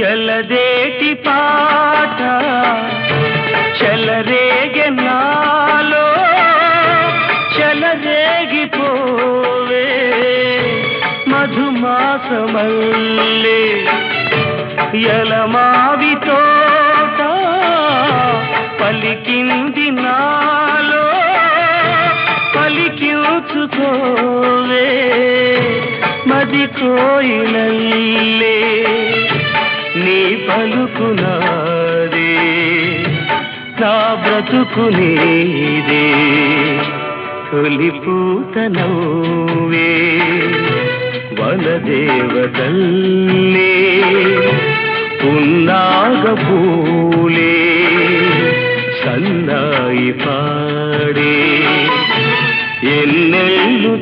ఎలదేటి పాట చెలరేగె నాలో చెలరేగిపోవే మధుమాసమల్లే ఎలమావి తోట పలికింది నాలో పలికించుకోవే మది కోయిలల్లే నీ పలుకునాదే నా బ్రతుకు నీదే తొలి పూత నవ్వే వనదేవతల్లే పున్నాగ పూలే సన్నాయి పాడే ఎన్నెల్లు